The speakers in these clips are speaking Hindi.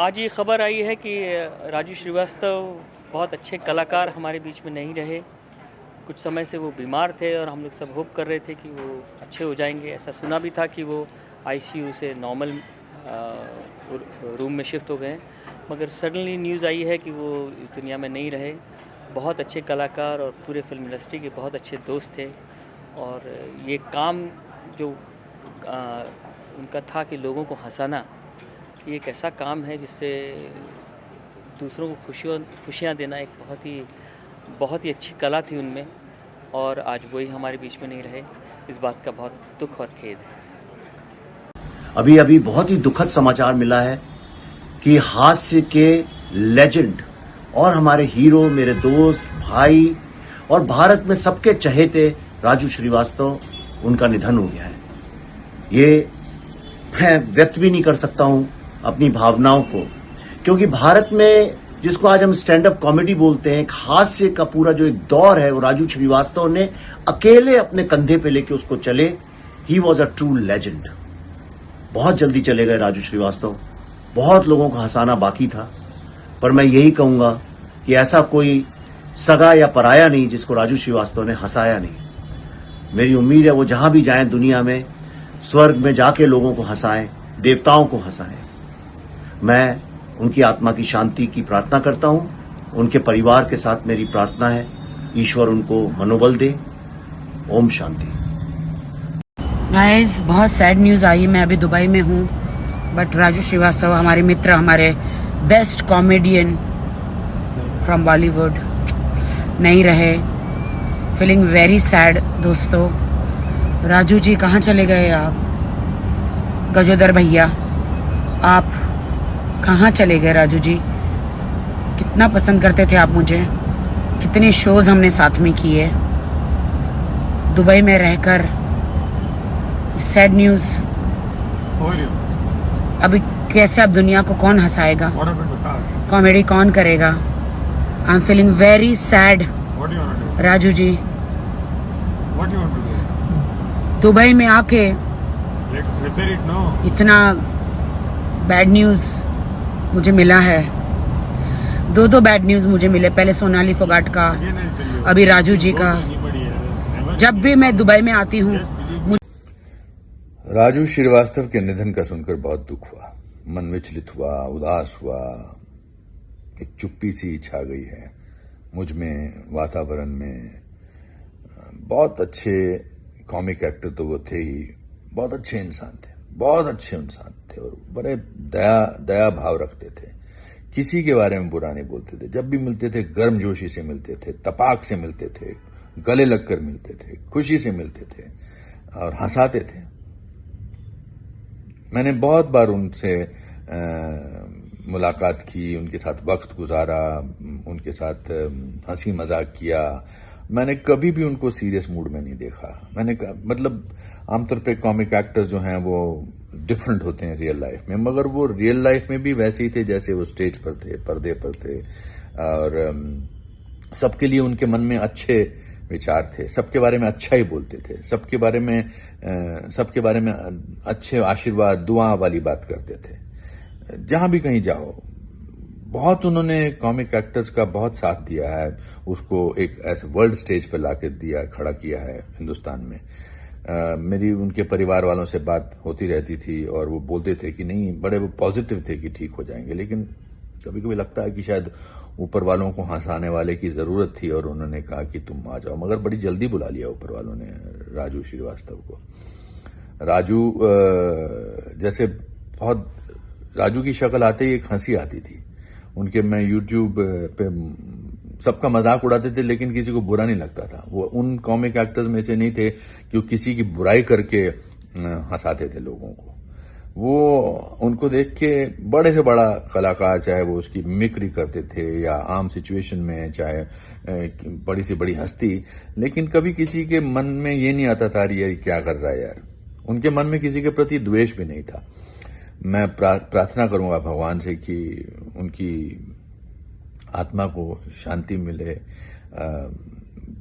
आज ये खबर आई है कि राजू श्रीवास्तव बहुत अच्छे कलाकार हमारे बीच में नहीं रहे। कुछ समय से वो बीमार थे और हम लोग सब होप कर रहे थे कि वो अच्छे हो जाएंगे। ऐसा सुना भी था कि वो आईसीयू से नॉर्मल रूम में शिफ्ट हो गए, मगर सडनली न्यूज़ आई है कि वो इस दुनिया में नहीं रहे। बहुत अच्छे कलाकार और पूरे फिल्म इंडस्ट्री के बहुत अच्छे दोस्त थे, और ये काम जो उनका था कि लोगों को हंसाना, ये एक ऐसा काम है जिससे दूसरों को खुशियाँ देना एक बहुत ही अच्छी कला थी उनमें, और आज वही हमारे बीच में नहीं रहे। इस बात का बहुत दुख और खेद है। अभी अभी बहुत ही दुखद समाचार मिला है कि हास्य के लेजेंड और हमारे हीरो, मेरे दोस्त, भाई और भारत में सबके चहेते राजू श्रीवास्तव, उनका निधन हो गया है। ये मैं व्यक्त भी नहीं कर सकता हूं अपनी भावनाओं को, क्योंकि भारत में जिसको आज हम स्टैंड अप कॉमेडी बोलते हैं, एक हास्य का पूरा जो एक दौर है, वो राजू श्रीवास्तव ने अकेले अपने कंधे पे लेके उसको चले। He was a true legend. बहुत जल्दी चले गए राजू श्रीवास्तव। बहुत लोगों को हंसाना बाकी था, पर मैं यही कहूंगा कि ऐसा कोई सगा या पराया नहीं जिसको राजू श्रीवास्तव ने हंसाया नहीं। मेरी उम्मीद है वो जहां भी जाएं दुनिया में, स्वर्ग में जाके लोगों को हंसाएं, देवताओं को हंसाएं। मैं उनकी आत्मा की शांति की प्रार्थना करता हूं। उनके परिवार के साथ मेरी प्रार्थना है, ईश्वर उनको मनोबल दे। ओम शांति। गाइस, बहुत सैड न्यूज़ आई। मैं अभी दुबई में हूँ, बट राजू श्रीवास्तव हमारे मित्र, हमारे बेस्ट कॉमेडियन फ्रॉम बॉलीवुड नहीं रहे। फीलिंग वेरी सैड दोस्तों। राजू जी कहाँ चले गए आप? गजोदर भैया, आप कहाँ चले गए? राजू जी, कितना पसंद करते थे आप मुझे, कितने शोज हमने साथ में किए। दुबई में रहकर सैड न्यूज़। अभी कैसे अब दुनिया को कौन हंसाएगा? कॉमेडी कौन करेगा? I am feeling very sad Raju ji. Dubai में आके इतना बैड न्यूज़ मुझे मिला है। दो बैड न्यूज़ मुझे मिले, पहले सोनाली फोगाट का, अभी राजू जी का। जब भी मैं दुबई में आती हूँ, राजू श्रीवास्तव के निधन का सुनकर बहुत दुख हुआ, मन विचलित हुआ, उदास हुआ, एक चुप्पी सी छा गई है मुझ में, वातावरण में। बहुत अच्छे कॉमिक एक्टर तो वो थे ही, बहुत अच्छे इंसान थे, बहुत अच्छे इंसान थे, और बड़े दया भाव रखते थे। किसी के बारे में बुरा नहीं बोलते थे। जब भी मिलते थे गर्मजोशी से मिलते थे, तपाक से मिलते थे, गले लगकर मिलते थे, खुशी से मिलते थे और हंसाते थे। मैंने बहुत बार उनसे मुलाकात की, उनके साथ वक्त गुजारा, उनके साथ हंसी मजाक किया। मैंने कभी भी उनको सीरियस मूड में नहीं देखा। मतलब आमतौर पे कॉमिक एक्टर्स जो हैं वो डिफरेंट होते हैं रियल लाइफ में, मगर वो रियल लाइफ में भी वैसे ही थे जैसे वो स्टेज पर थे, पर्दे पर थे। और सबके लिए उनके मन में अच्छे विचार थे, सबके बारे में अच्छा ही बोलते थे, सबके बारे में अच्छे आशीर्वाद, दुआ वाली बात करते थे। जहां भी कहीं जाओ, बहुत उन्होंने कॉमिक एक्टर्स का बहुत साथ दिया है, उसको एक ऐसे वर्ल्ड स्टेज पर लाके खड़ा किया है हिंदुस्तान में। मेरी उनके परिवार वालों से बात होती रहती थी, और वो बोलते थे कि नहीं, बड़े वो पॉजिटिव थे कि ठीक हो जाएंगे। लेकिन कभी कभी लगता है कि शायद ऊपर वालों को हंसाने वाले की जरूरत थी, और उन्होंने कहा कि तुम आ जाओ, मगर बड़ी जल्दी बुला लिया ऊपर वालों ने राजू श्रीवास्तव को। राजू की शक्ल आते ही एक हंसी आती थी उनके। मैं यूट्यूब पे सबका मजाक उड़ाते थे, लेकिन किसी को बुरा नहीं लगता था। वो उन कॉमिक एक्टर्स में से नहीं थे कि वो किसी की बुराई करके हंसाते थे लोगों को। वो उनको देख के बड़े से बड़ा कलाकार, चाहे वो उसकी मिमिक्री करते थे या आम सिचुएशन में, चाहे बड़ी से बड़ी हस्ती, लेकिन कभी किसी के मन में ये नहीं आता था ये क्या कर रहा है यार। उनके मन में किसी के प्रति द्वेष भी नहीं था। मैं प्रार्थना करूंगा भगवान से कि उनकी आत्मा को शांति मिले।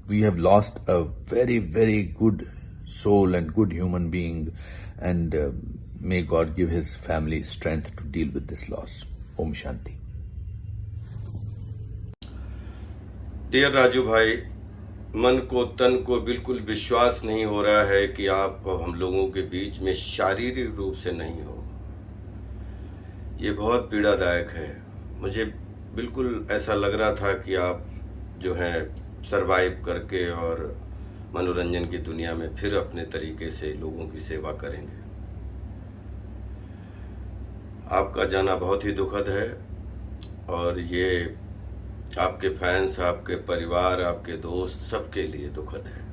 We have lost a very very good soul and good human being, and may God give his family strength to deal with this loss. ओम शांति। डियर राजू भाई, मन को तन को बिल्कुल विश्वास नहीं हो रहा है कि आप हम लोगों के बीच में शारीरिक रूप से नहीं हो। ये बहुत पीड़ादायक है। मुझे बिल्कुल ऐसा लग रहा था कि आप जो हैं सरवाइव करके और मनोरंजन की दुनिया में फिर अपने तरीके से लोगों की सेवा करेंगे। आपका जाना बहुत ही दुखद है और ये आपके फैंस, आपके परिवार, आपके दोस्त सबके लिए दुखद है।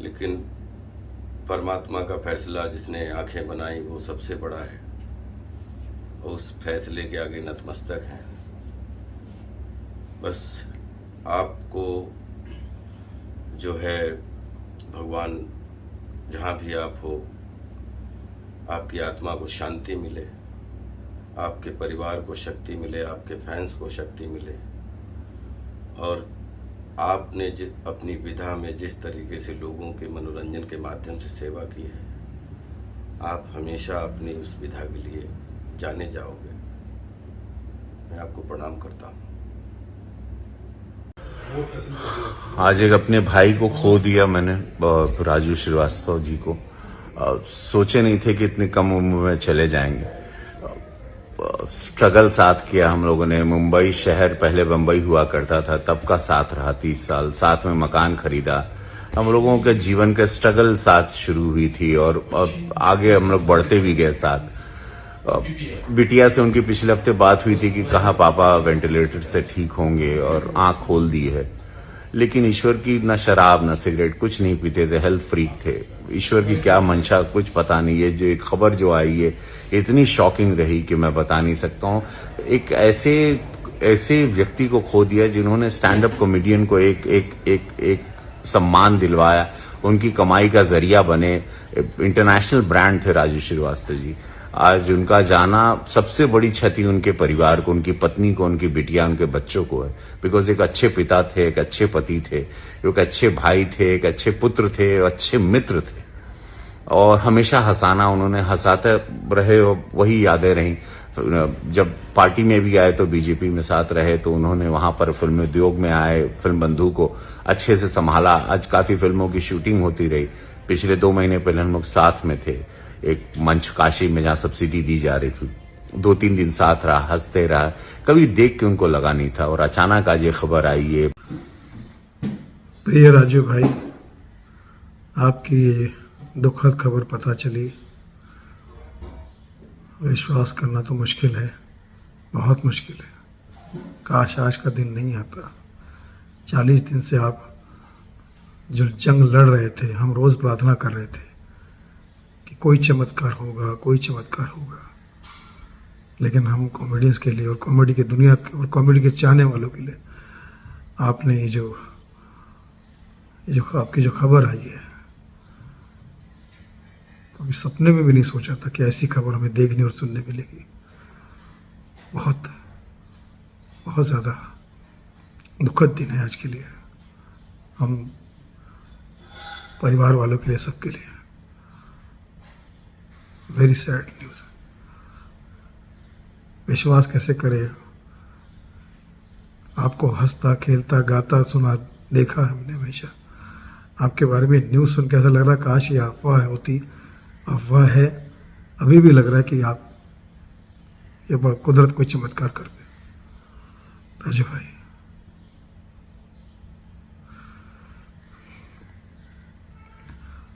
लेकिन परमात्मा का फैसला, जिसने आंखें बनाई, वो सबसे बड़ा है। उस फैसले के आगे नतमस्तक हैं। बस आपको जो है भगवान, जहाँ भी आप हो, आपकी आत्मा को शांति मिले, आपके परिवार को शक्ति मिले, आपके फैंस को शक्ति मिले। और आपने अपनी विधा में जिस तरीके से लोगों के मनोरंजन के माध्यम से सेवा की है, आप हमेशा अपनी उस विधा के लिए जाने जाओगे। मैं आपको प्रणाम करता हूँ। आज एक अपने भाई को खो दिया मैंने, राजू श्रीवास्तव जी को। सोचे नहीं थे कि इतनी कम उम्र में चले जाएंगे। स्ट्रगल साथ किया हम लोगों ने। मुंबई शहर, पहले बम्बई हुआ करता था, तब का साथ रहा 30 साल। साथ में मकान खरीदा। हम लोगों के जीवन का स्ट्रगल साथ शुरू हुई थी और आगे हम लोग बढ़ते भी गए साथ। बिटिया से उनकी पिछले हफ्ते बात हुई थी कि कहा पापा वेंटिलेटर से ठीक होंगे, और आंख खोल दी है। लेकिन ईश्वर की न शराब न सिगरेट कुछ नहीं पीते थे, हेल्थ फ्रीक थे। ईश्वर की क्या मंशा कुछ पता नहीं है। जो एक खबर जो आई है इतनी शॉकिंग रही कि मैं बता नहीं सकता हूँ। एक ऐसे व्यक्ति को खो दिया जिन्होंने स्टैंड अप कॉमेडियन को एक सम्मान दिलवाया, उनकी कमाई का जरिया बने। इंटरनेशनल ब्रांड थे राजू श्रीवास्तव जी। आज उनका जाना सबसे बड़ी क्षति उनके परिवार को, उनकी पत्नी को, उनकी बिटिया, उनके बच्चों को है। बिकॉज एक अच्छे पिता थे, एक अच्छे पति थे, एक अच्छे भाई थे, एक अच्छे पुत्र थे, अच्छे मित्र थे। और हमेशा हंसाना, उन्होंने हंसाते रहे, वही यादें रहीं। जब पार्टी में भी आए तो बीजेपी में साथ रहे, तो उन्होंने वहां पर फिल्म उद्योग में आए, फिल्म बंधु को अच्छे से संभाला। आज काफी फिल्मों की शूटिंग होती रही। पिछले 2 महीने पहले हम लोग साथ में थे एक मंच काशी में, जहां सब्सिडी दी जा रही थी। 2-3 दिन साथ रहा, हंसते रहा। कभी देख के उनको लगा नहीं था। और अचानक आज ये खबर आई है। प्रिय राजू भाई, आपकी ये दुखद खबर पता चली। विश्वास करना तो मुश्किल है, बहुत मुश्किल है। काश आज का दिन नहीं आता। 40 दिन से आप जो जंग लड़ रहे थे, हम रोज प्रार्थना कर रहे थे कि कोई चमत्कार होगा, कोई चमत्कार होगा। लेकिन हम कॉमेडियंस के लिए और कॉमेडी की दुनिया के और कॉमेडी के चाहने वालों के लिए आपने ये जो आपकी जो खबर आई है, कभी सपने में भी नहीं सोचा था कि ऐसी खबर हमें देखने और सुनने मिलेगी। बहुत बहुत ज़्यादा दुखद दिन है आज के लिए, हम परिवार वालों के लिए, सबके लिए। Very sad news. विश्वास कैसे करें? आपको हंसता, खेलता, गाता सुना, देखा है हमने हमेशा। आपके बारे में न्यूज़ सुन के ऐसा लग रहा काश ये अफवाह होती। अफवाह है। अभी भी लग रहा है कि आप ये कुदरत कोई चमत्कार कर दे। राजू भाई,